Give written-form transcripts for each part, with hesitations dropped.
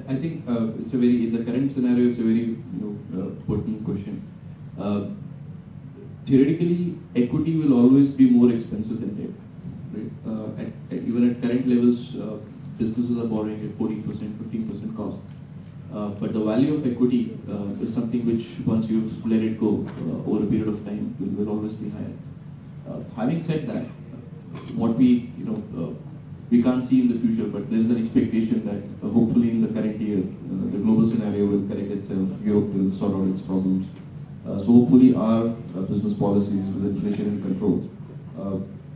I think it's a very, in the current scenario, it's a very pertinent question. Theoretically, equity will always be more expensive than debt. Right? Even at current levels, businesses are borrowing at 14%, 15% cost. But the value of equity is something which, once you've let it go over a period of time, will always be higher. Having said that, what we can't see in the future, but there is an expectation that hopefully in the current year, the global scenario will correct itself, Europe will sort out its problems. So hopefully our business policies with inflation in control,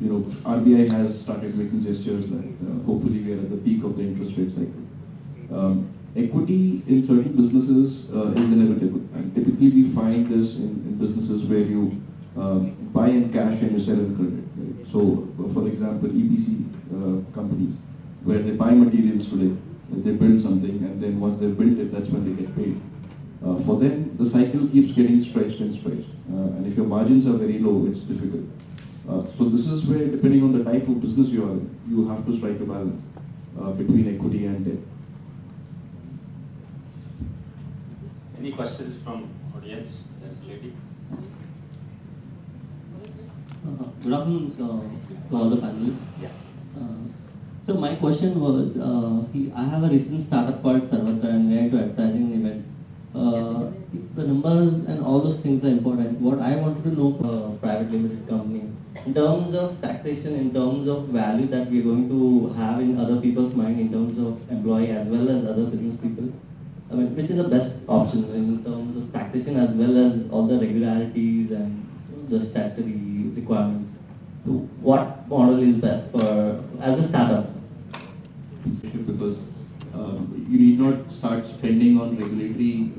RBI has started making gestures that hopefully we are at the peak of the interest rate cycle. Equity in certain businesses is inevitable, and typically we find this in businesses where you buy in cash and you sell in credit. Right? So, for example, EPC companies, where they buy materials today, they build something, and then once they've built it, that's when they get paid. For them, the cycle keeps getting stretched and stretched, and if your margins are very low, it's difficult. So this is where, depending on the type of business you are in, you have to strike a balance between equity and debt. Any questions from audience? There's a lady. Good afternoon to all the panelists. Yeah. So my question was, I have a recent startup called Sarvatra and we are into advertising event. The numbers and all those things are important. What I wanted to know for a private limited company, in terms of taxation, in terms of value that we are going to have in other people's mind, in terms of employee as well as other business people, I mean, which is the best option in terms of taxation as well as all the regularities and the statutory requirements? So what model is best for as a startup? Because you need not start spending on regulatory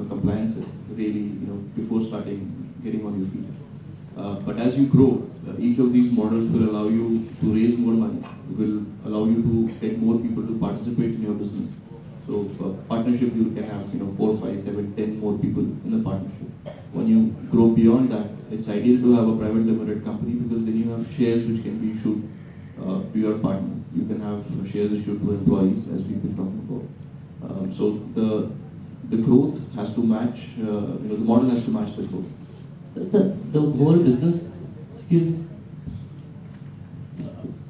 compliances really before starting getting on your feet. But as you grow, each of these models will allow you to raise more money, will allow you to get more people to participate in your business. So partnership, you can have 4, 5, 7, 10 more people in the partnership. When you grow beyond that, it's ideal to have a private limited company because then you have shares which can be issued to your partner. You can have shares issued to employees, as we've been talking about. So the growth has to match. The model has to match the growth. The whole business, excuse me.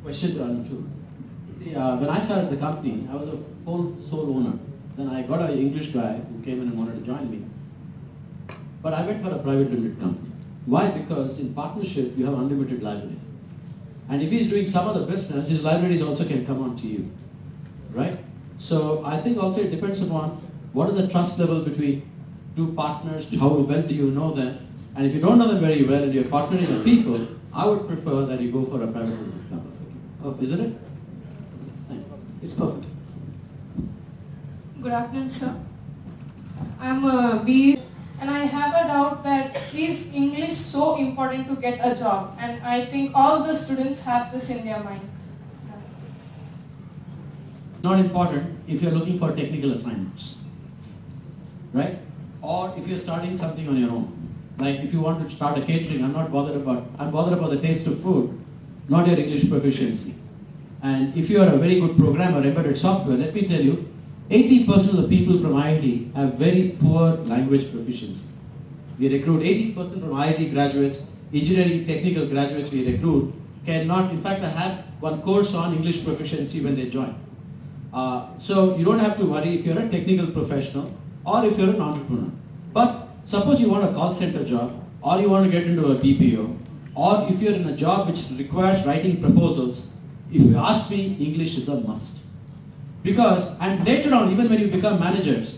Question to Anju. When I started the company, I was a whole sole owner. Then I got an English guy who came in and wanted to join me. But I went for a private limited company. Why? Because in partnership, you have unlimited liability. And if he's doing some other business, his liabilities also can come on to you. Right? So I think also it depends upon what is the trust level between two partners, how well do you know them. And if you don't know them very well and you're partnering with people, I would prefer that you go for a private limited company. Isn't it? It's perfect. Good afternoon, sir. I'm a B, and I have a doubt that is English so important to get a job? And I think all the students have this in their minds. Not important if you're looking for technical assignments, right? Or if you're starting something on your own. Like if you want to start a catering, I'm bothered about the taste of food, not your English proficiency. And if you are a very good programmer, embedded software, let me tell you, 80% of the people from IIT have very poor language proficiency. We recruit 80% from IIT graduates, engineering technical graduates we recruit cannot, in fact I have one course on English proficiency when they join. So you don't have to worry if you're a technical professional or if you're an entrepreneur. But suppose you want a call center job, or you want to get into a BPO, or if you're in a job which requires writing proposals, if you ask me, English is a must. Because, and later on, even when you become managers,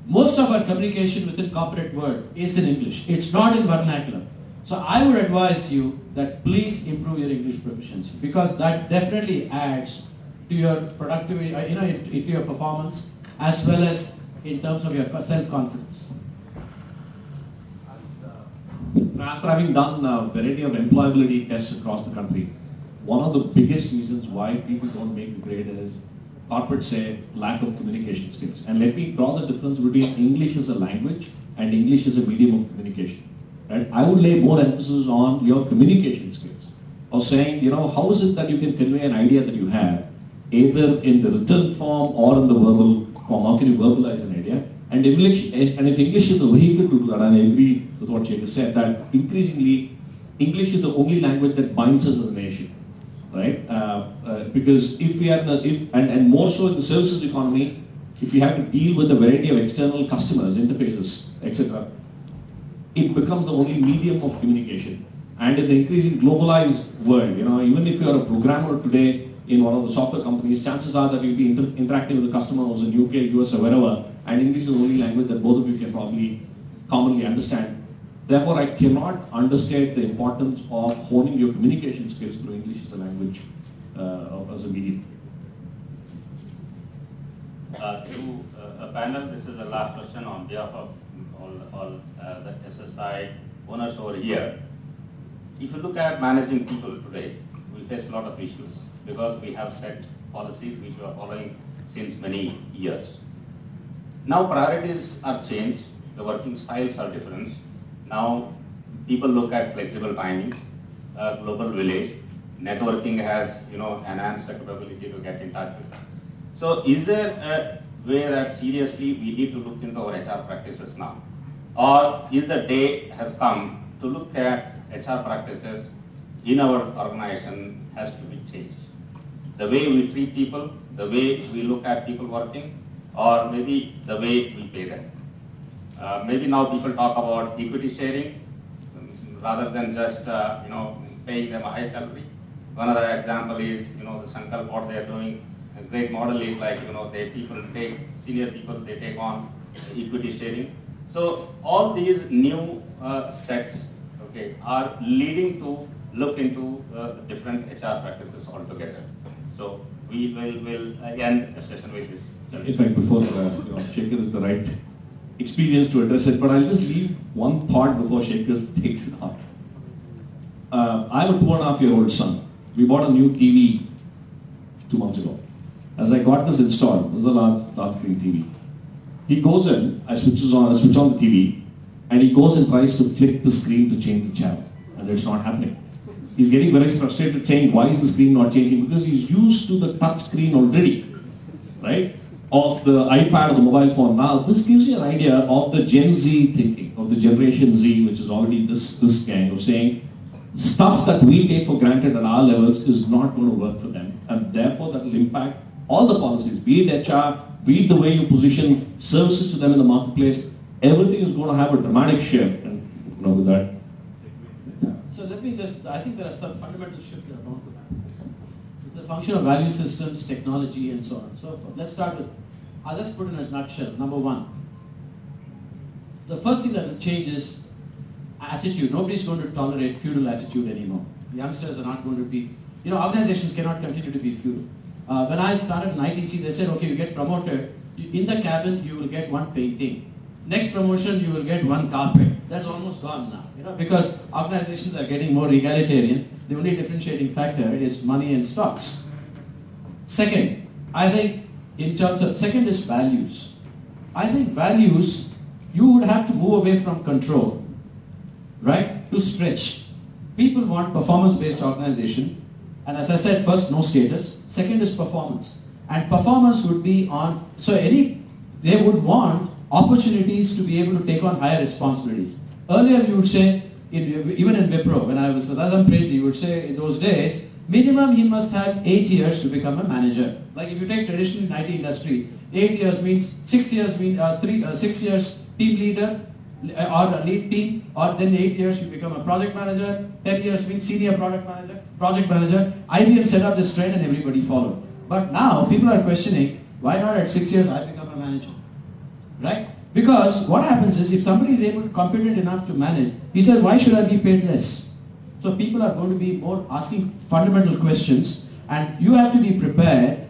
most of our communication within corporate world is in English. It's not in vernacular. So I would advise you that please improve your English proficiency because that definitely adds to your productivity, to your performance as well as in terms of your self-confidence. After having done a variety of employability tests across the country, one of the biggest reasons why people don't make the grade is corporates say lack of communication skills. And let me draw the difference between English as a language and English as a medium of communication. Right? I would lay more emphasis on your communication skills. Or saying, how is it that you can convey an idea that you have either in the written form or in the verbal form. How can you verbalize an idea? And if English is the vehicle to do that, and I agree with what Shekhar said, that increasingly English is the only language that binds us as a nation, right? Because if we are, and more so in the services economy, if you have to deal with a variety of external customers, interfaces, etc., it becomes the only medium of communication. And in the increasing globalized world, even if you are a programmer today in one of the software companies, chances are that you'll be interacting with the customer who's in UK, US, or wherever, and English is the only language that both of you can probably commonly understand. Therefore, I cannot understate the importance of honing your communication skills through English as a language, as a medium. To a panel, this is the last question on behalf of all the SSI owners over here. If you look at managing people today, we face a lot of issues because we have set policies which we are following since many years. Now priorities are changed, the working styles are different. Now people look at flexible timings, global village, networking has enhanced the capability to get in touch with them. So is there a way that seriously we need to look into our HR practices now? Or is the day has come to look at HR practices in our organization has to be changed? The way we treat people, the way we look at people working, or maybe the way we pay them. Maybe now people talk about equity sharing rather than just paying them a high salary. One other example is the Sankalp, what they are doing. A great model is like senior people they take on equity sharing. So all these new sets are leading to look into different HR practices altogether. So we will end the session with this. In fact, before Shekhar is the right experience to address it, but I'll just leave one thought before Shekhar takes it on. I have a 2.5-year-old son. We bought a new TV 2 months ago. As I got this installed, this is a large screen TV. He goes in, I switch on the TV, and he goes and tries to flick the screen to change the channel, and it's not happening. He's getting very frustrated saying, why is the screen not changing? Because he's used to the touch screen already, right? Of the iPad or the mobile phone. Now, this gives you an idea of the Gen Z thinking, of the Generation Z, which is already this gang, of saying, stuff that we take for granted at our levels is not going to work for them, and therefore that will impact all the policies, be it HR, be it the way you position services to them in the marketplace. Everything is going to have a dramatic shift, and with that. So let me I think there are some fundamental shifts that are bound to happen. It's a function of value systems, technology, and so on and so forth. Let's start with, let's put in a nutshell. Number one, the first thing that will change is attitude. Nobody's going to tolerate feudal attitude anymore. Youngsters are not going to be, organizations cannot continue to be feudal. When I started in ITC, they said, okay, you get promoted, in the cabin you will get one painting. Next promotion you will get one carpet. That's almost gone now, because organizations are getting more egalitarian. The only differentiating factor is money and stocks. Second, I think second is values. I think values, you would have to move away from control, right, to stretch. People want performance-based organization. And as I said, first, no status. Second is performance. And performance would be on, they would want opportunities to be able to take on higher responsibilities. Earlier you would say, even in Wipro, when I was with Azam Preti, you would say in those days, minimum he must have 8 years to become a manager. Like if you take traditional IT industry, 8 years means 6 years mean 6 years team leader or a lead team, or then 8 years you become a project manager, 10 years means senior project manager. IBM set up this trend and everybody followed. But now people are questioning, why not at 6 years I become a manager? Right? Because what happens is, if somebody is able to competent enough to manage, he says, why should I be paid less? So people are going to be more asking fundamental questions, and you have to be prepared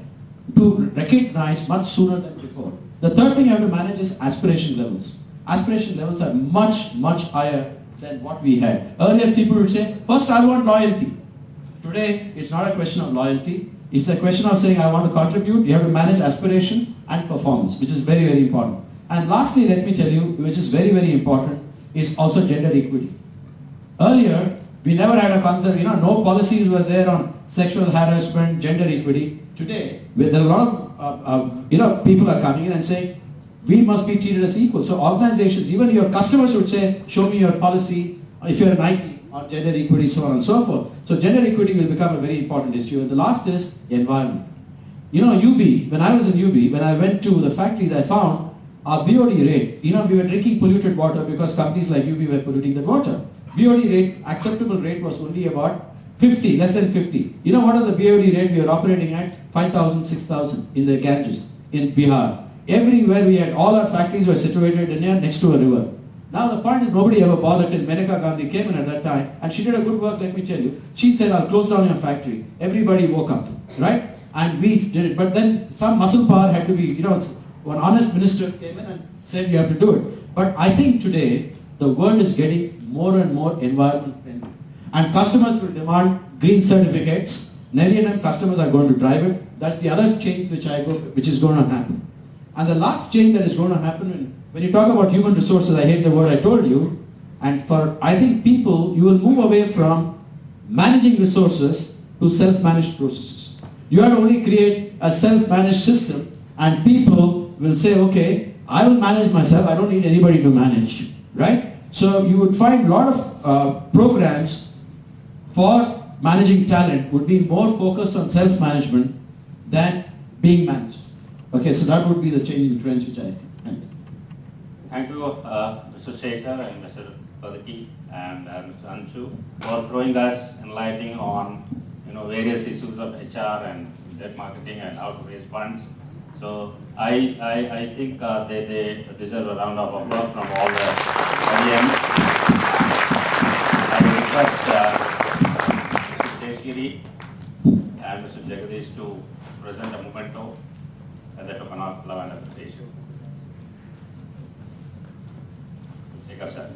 to recognize much sooner than before. The third thing you have to manage is aspiration levels. Aspiration levels are much, much higher than what we had. Earlier people would say, first I want loyalty. Today it's not a question of loyalty. It's a question of saying I want to contribute. You have to manage aspiration and performance, which is very, very important. And lastly, let me tell you, which is very, very important, is also gender equity. Earlier, we never had a concern, no policies were there on sexual harassment, gender equity. Today, with a lot of people are coming in and saying, we must be treated as equal. So organizations, even your customers would say, show me your policy, if you're an IT, on gender equity, so on and so forth. So gender equity will become a very important issue. And the last is environment. You know, UB, when I was in UB, when I went to the factories, I found our BOD rate, we were drinking polluted water because companies like UB were polluting the water. BOD rate, acceptable rate was only about 50, less than 50. You know what is the BOD rate we were operating at? 5,000, 6,000 in the Ganges, in Bihar. Everywhere we had, all our factories were situated in next to a river. Now the point is nobody ever bothered till Maneka Gandhi came in at that time, and she did a good work, let me tell you. She said, I'll close down your factory. Everybody woke up, right? And we did it. But then some muscle power had to be, one honest minister came in and said you have to do it. But I think today, the world is getting more and more environment friendly. And customers will demand green certificates. Narianam customers are going to drive it. That's the other change which is going to happen. And the last change that is going to happen, when you talk about human resources, I hate the word I told you, and for, I think people, you will move away from managing resources to self-managed processes. You have to only create a self-managed system, and people will say, okay, I will manage myself, I don't need anybody to manage, right? So you would find a lot of programs for managing talent would be more focused on self-management than being managed. Okay, so that would be the changing trends which I see. Thanks. Thank you, Mr. Shekhar and Mr. Padaki and Mr. Anshu for throwing us enlightening on various issues of HR and debt marketing and how to raise funds. So I think they deserve a round of applause from all the audience. I request Mr. Sheshgiri and Mr. Jagadish to present a memento as a token of love and appreciation. Take us, sir.